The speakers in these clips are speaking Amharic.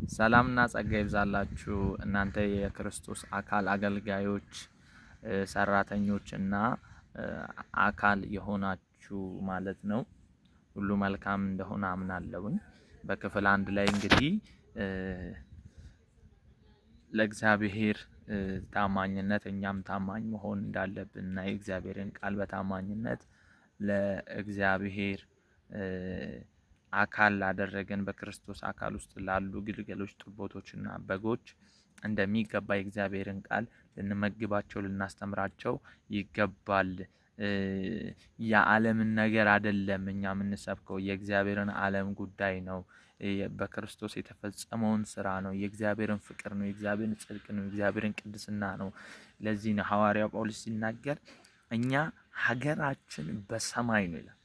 ሰላምና ጸጋ ይብዛላችሁ እናንተ የክርስቶስ አካል አገልጋዮች ሰራተኞች እና አካል የሆናችሁ ማለት ነው። ሁሉ መልካም እንደሆነ አምናለሁኝ። በክፍል አንድ ላይ እንግዲህ ለእግዚአብሔር ታማኝነት እኛም ታማኝ መሆን እንዳለብን እና የእግዚአብሔርን ቃል በታማኝነት ለእግዚአብሔር አካል ላደረገን በክርስቶስ አካል ውስጥ ላሉ ግልገሎች ጥቦቶችና በጎች እንደሚገባ የእግዚአብሔርን ቃል ልንመግባቸው ልናስተምራቸው ይገባል። የዓለምን ነገር አይደለም እኛ የምንሰብከው የእግዚአብሔርን ዓለም ጉዳይ ነው። በክርስቶስ የተፈጸመውን ስራ ነው የእግዚአብሔርን ፍቅር ነው የእግዚአብሔርን ጽድቅ ነው የእግዚአብሔርን ቅድስና ነው። ለዚህ ነው ሐዋርያው ጳውሎስ ሲናገር እኛ ሀገራችን በሰማይ ነው ይላል።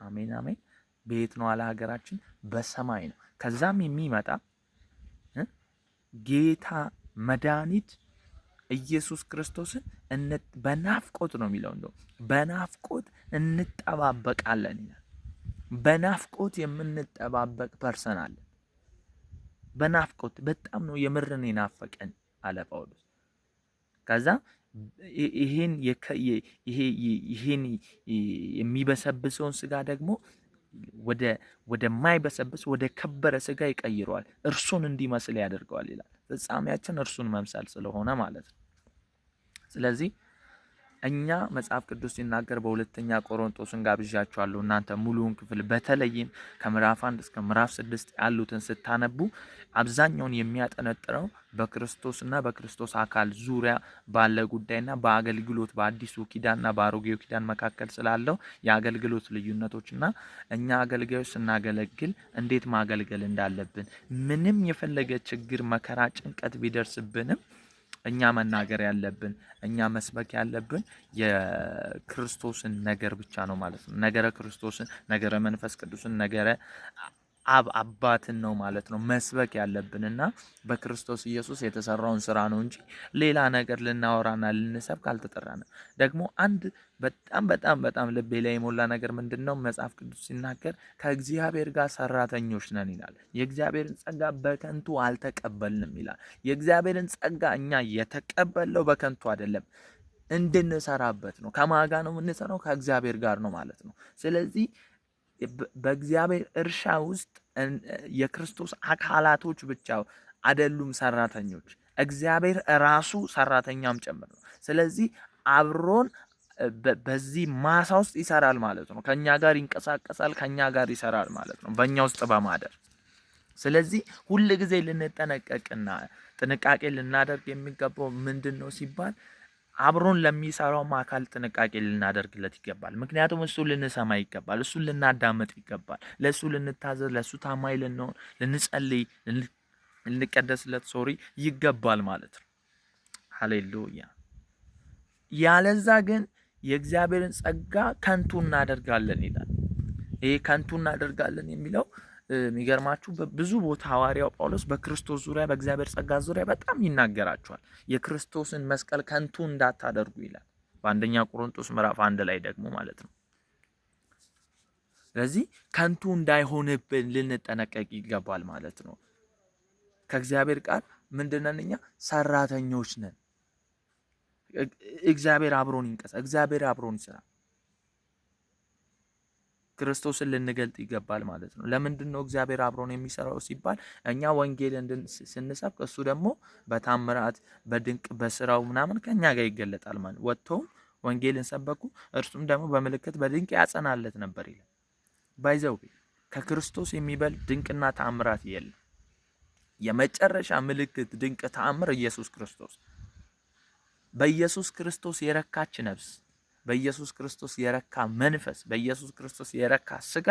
አሜን አሜን። በየት ነው አለ? ሀገራችን በሰማይ ነው። ከዛም የሚመጣ ጌታ መድኃኒት ኢየሱስ ክርስቶስን በናፍቆት ነው የሚለው። እንደው በናፍቆት እንጠባበቃለን ይላል። በናፍቆት የምንጠባበቅ ፐርሰን አለ። በናፍቆት በጣም ነው የምርን የናፈቀን አለ ጳውሎስ። ከዛ ይሄን የሚበሰብሰውን ስጋ ደግሞ ወደ ማይበሰብስ ወደ ከበረ ስጋ ይቀይረዋል፣ እርሱን እንዲመስል ያደርገዋል ይላል። ፍጻሜያችን እርሱን መምሰል ስለሆነ ማለት ነው። ስለዚህ እኛ መጽሐፍ ቅዱስ ሲናገር በሁለተኛ ቆሮንቶስን ጋብዣችኋለሁ። እናንተ ሙሉውን ክፍል በተለይም ከምዕራፍ 1 እስከ ምዕራፍ 6 ያሉትን ስታነቡ አብዛኛውን የሚያጠነጥረው በክርስቶስና በክርስቶስ አካል ዙሪያ ባለ ጉዳይና በአገልግሎት በአዲሱ ኪዳንና በአሮጌው ኪዳን መካከል ስላለው የአገልግሎት ልዩነቶችና እኛ አገልጋዮች ስናገለግል እንዴት ማገልገል እንዳለብን ምንም የፈለገ ችግር፣ መከራ፣ ጭንቀት ቢደርስብንም እኛ መናገር ያለብን እኛ መስበክ ያለብን የክርስቶስን ነገር ብቻ ነው ማለት ነው። ነገረ ክርስቶስን፣ ነገረ መንፈስ ቅዱስን፣ ነገረ አባትን ነው ማለት ነው መስበክ ያለብንና በክርስቶስ ኢየሱስ የተሰራውን ስራ ነው እንጂ ሌላ ነገር ልናወራና ልንሰብክ አልተጠራንም። ደግሞ አንድ በጣም ልቤ ላይ የሞላ ነገር ምንድነው? መጽሐፍ ቅዱስ ሲናገር ከእግዚአብሔር ጋር ሰራተኞች ነን ይላል። የእግዚአብሔርን ጸጋ በከንቱ አልተቀበልንም ይላል። የእግዚአብሔርን ጸጋ እኛ የተቀበልነው በከንቱ አይደለም፣ እንድንሰራበት ነው። ከማን ጋር ነው የምንሰራው? ከእግዚአብሔር ጋር ነው ማለት ነው። ስለዚህ በእግዚአብሔር እርሻ ውስጥ የክርስቶስ አካላቶች ብቻ አይደሉም ሰራተኞች፣ እግዚአብሔር ራሱ ሰራተኛም ጭምር ነው። ስለዚህ አብሮን በዚህ ማሳ ውስጥ ይሰራል ማለት ነው። ከኛ ጋር ይንቀሳቀሳል፣ ከኛ ጋር ይሰራል ማለት ነው በእኛ ውስጥ በማደር። ስለዚህ ሁል ጊዜ ልንጠነቀቅና ጥንቃቄ ልናደርግ የሚገባው ምንድነው ሲባል አብሮን ለሚሰራው አካል ጥንቃቄ ልናደርግለት ይገባል። ምክንያቱም እሱ ልንሰማ ይገባል፣ እሱ ልናዳመጥ ይገባል፣ ለሱ ልንታዘዝ፣ ለሱ ታማኝ ልንሆን፣ ልንጸልይ፣ ልንቀደስለት ይገባል ማለት ነው። ሃሌሉያ። ያለዛ ግን የእግዚአብሔርን ጸጋ ከንቱ እናደርጋለን ይላል። ይሄ ከንቱ እናደርጋለን የሚለው የሚገርማችሁ በብዙ ቦታ ሐዋርያው ጳውሎስ በክርስቶስ ዙሪያ በእግዚአብሔር ጸጋ ዙሪያ በጣም ይናገራቸዋል። የክርስቶስን መስቀል ከንቱ እንዳታደርጉ ይላል በአንደኛ ቆሮንቶስ ምዕራፍ 1 ላይ ደግሞ ማለት ነው። ስለዚህ ከንቱ እንዳይሆንብን ልንጠነቀቅ ይገባል ማለት ነው። ከእግዚአብሔር ቃል ምንድነን? እኛ ሰራተኞች ነን። እግዚአብሔር አብሮን ይንቀሳቀስ፣ እግዚአብሔር አብሮን ይሰራ። ክርስቶስን ልንገልጥ ይገባል ማለት ነው። ለምንድነው እግዚአብሔር አብሮን የሚሰራው ሲባል እኛ ወንጌልን ስንሰብክ እሱ ደግሞ በታምራት በድንቅ በስራው ምናምን ከኛ ጋር ይገለጣል ማለት ወጥቶም ወንጌልን ሰበኩ፣ እርሱም ደግሞ በምልክት በድንቅ ያጸናለት ነበር ይላል። ባይዘው ከክርስቶስ የሚበልጥ ድንቅና ታምራት የለም። የመጨረሻ ምልክት ድንቅ ታምር ኢየሱስ ክርስቶስ። በኢየሱስ ክርስቶስ የረካች ነፍስ፣ በኢየሱስ ክርስቶስ የረካ መንፈስ፣ በኢየሱስ ክርስቶስ የረካ ስጋ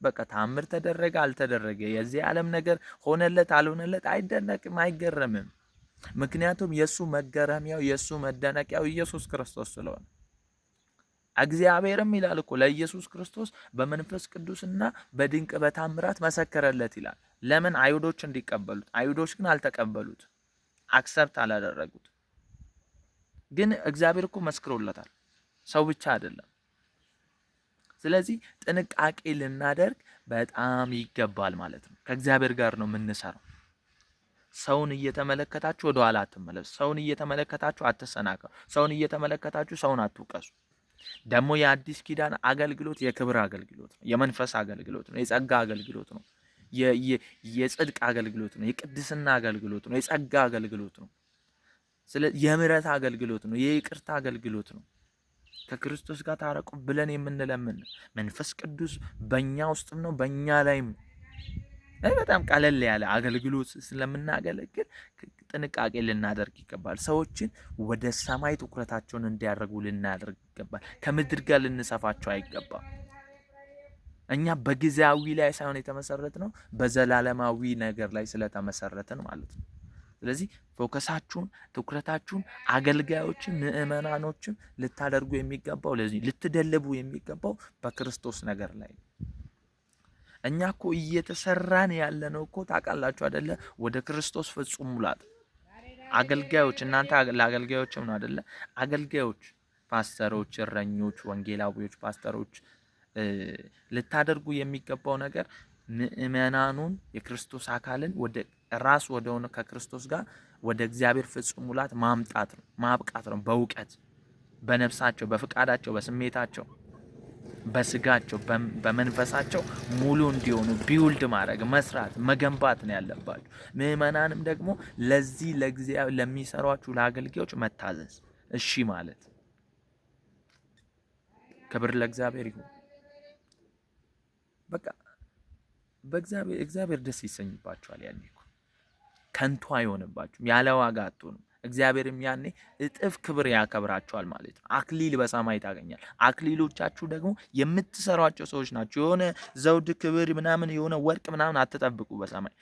በቃ ታምር ተደረገ አልተደረገ የዚህ ዓለም ነገር ሆነለት አልሆነለት አይደነቅም፣ አይገረምም። ምክንያቱም የሱ መገረሚያው የሱ መደነቂያው ኢየሱስ ክርስቶስ ስለሆነ። እግዚአብሔርም ይላል እኮ ለኢየሱስ ክርስቶስ በመንፈስ ቅዱስና በድንቅ በታምራት መሰከረለት ይላል። ለምን? አይሁዶች እንዲቀበሉት። አይሁዶች ግን አልተቀበሉት፣ አክሰፕት አላደረጉት። ግን እግዚአብሔር እኮ መስክሮለታል፣ ሰው ብቻ አይደለም። ስለዚህ ጥንቃቄ ልናደርግ በጣም ይገባል ማለት ነው። ከእግዚአብሔር ጋር ነው የምንሰራው። ሰውን እየተመለከታችሁ ወደ ኋላ አትመለሱ። ሰውን እየተመለከታችሁ አትሰናከሉ። ሰውን እየተመለከታችሁ ሰውን አትውቀሱ። ደግሞ የአዲስ ኪዳን አገልግሎት የክብር አገልግሎት ነው። የመንፈስ አገልግሎት ነው። የጸጋ አገልግሎት ነው። የጽድቅ አገልግሎት ነው። የቅድስና አገልግሎት ነው። የጸጋ አገልግሎት ነው። የምህረት አገልግሎት ነው። የይቅርታ አገልግሎት ነው። ከክርስቶስ ጋር ታረቁ ብለን የምንለምን መንፈስ ቅዱስ በእኛ ውስጥም ነው በእኛ ላይም ነው። በጣም ቀለል ያለ አገልግሎት ስለምናገለግል ጥንቃቄ ልናደርግ ይገባል። ሰዎችን ወደ ሰማይ ትኩረታቸውን እንዲያደርጉ ልናደርግ ይገባል። ከምድር ጋር ልንሰፋቸው አይገባም። እኛ በጊዜያዊ ላይ ሳይሆን የተመሰረት ነው በዘላለማዊ ነገር ላይ ስለተመሰረትን ማለት ነው። ስለዚህ ፎከሳችሁን ትኩረታችሁን አገልጋዮችን ምእመናኖችን ልታደርጉ የሚገባው ለዚህ ልትደልቡ የሚገባው በክርስቶስ ነገር ላይ ነው። እኛ እኮ እየተሰራን ያለነው እኮ ታውቃላችሁ አይደለ? ወደ ክርስቶስ ፍጹም ሙላት አገልጋዮች እናንተ ለአገልጋዮችም ነው አይደለ? አገልጋዮች፣ ፓስተሮች፣ እረኞች፣ ወንጌላዊዎች፣ ፓስተሮች ልታደርጉ የሚገባው ነገር ምእመናኑን የክርስቶስ አካልን ወደ ራስ ወደ ሆነ ከክርስቶስ ጋር ወደ እግዚአብሔር ፍጹም ሙላት ማምጣት ነው፣ ማብቃት ነው። በእውቀት በነፍሳቸው፣ በፍቃዳቸው፣ በስሜታቸው፣ በስጋቸው፣ በመንፈሳቸው ሙሉ እንዲሆኑ ቢውልድ ማድረግ፣ መስራት፣ መገንባት ነው ያለባችሁ። ምእመናንም ደግሞ ለዚህ ለእግዚአብሔር ለሚሰሯችሁ ለአገልጋዮች መታዘዝ፣ እሺ ማለት። ክብር ለእግዚአብሔር ይሁን። በቃ እግዚአብሔር ደስ ይሰኝባችኋል። ያኔ እኮ ከንቱ አይሆንባችሁም፣ ያለ ዋጋ አትሆኑም። እግዚአብሔርም ያኔ እጥፍ ክብር ያከብራችኋል ማለት ነው። አክሊል በሰማይ ታገኛል። አክሊሎቻችሁ ደግሞ የምትሰሯቸው ሰዎች ናቸው። የሆነ ዘውድ ክብር ምናምን የሆነ ወርቅ ምናምን አትጠብቁ። በሰማይ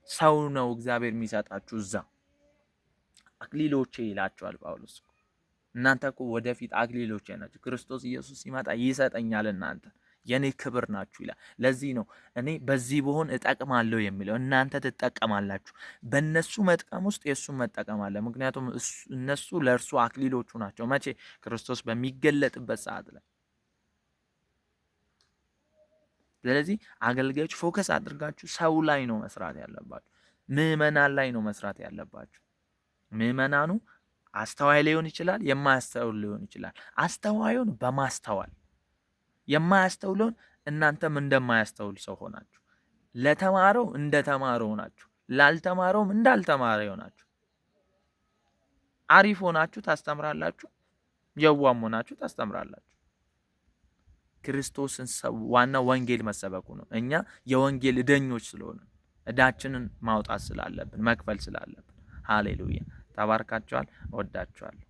ሰው ነው እግዚአብሔር የሚሰጣችሁ። እዛ አክሊሎቼ ይላችኋል ጳውሎስ። እናንተ እኮ ወደፊት አክሊሎቼ ናችሁ። ክርስቶስ ኢየሱስ ሲመጣ ይሰጠኛል እናንተ የኔ ክብር ናችሁ ይላል። ለዚህ ነው እኔ በዚህ ብሆን እጠቅማለሁ የሚለው። እናንተ ትጠቀማላችሁ። በእነሱ መጥቀም ውስጥ የእሱን መጠቀም አለ። ምክንያቱም እነሱ ለእርሱ አክሊሎቹ ናቸው። መቼ? ክርስቶስ በሚገለጥበት ሰዓት ላይ። ስለዚህ አገልጋዮች ፎከስ አድርጋችሁ ሰው ላይ ነው መስራት ያለባችሁ። ምዕመናን ላይ ነው መስራት ያለባችሁ። ምዕመናኑ አስተዋይ ሊሆን ይችላል፣ የማያስተውል ሊሆን ይችላል። አስተዋዩን በማስተዋል የማያስተውለውን እናንተም እንደማያስተውል ሰው ሆናችሁ፣ ለተማረው እንደተማረው ሆናችሁ፣ ላልተማረውም እንዳልተማረ ሆናችሁ፣ አሪፍ ሆናችሁ ታስተምራላችሁ፣ የዋም ሆናችሁ ታስተምራላችሁ። ክርስቶስን ዋናው ወንጌል መሰበኩ ነው። እኛ የወንጌል እደኞች ስለሆነ እዳችንን ማውጣት ስላለብን መክፈል ስላለብን። ሃሌሉያ። ተባርካችኋል። እወዳችኋለሁ።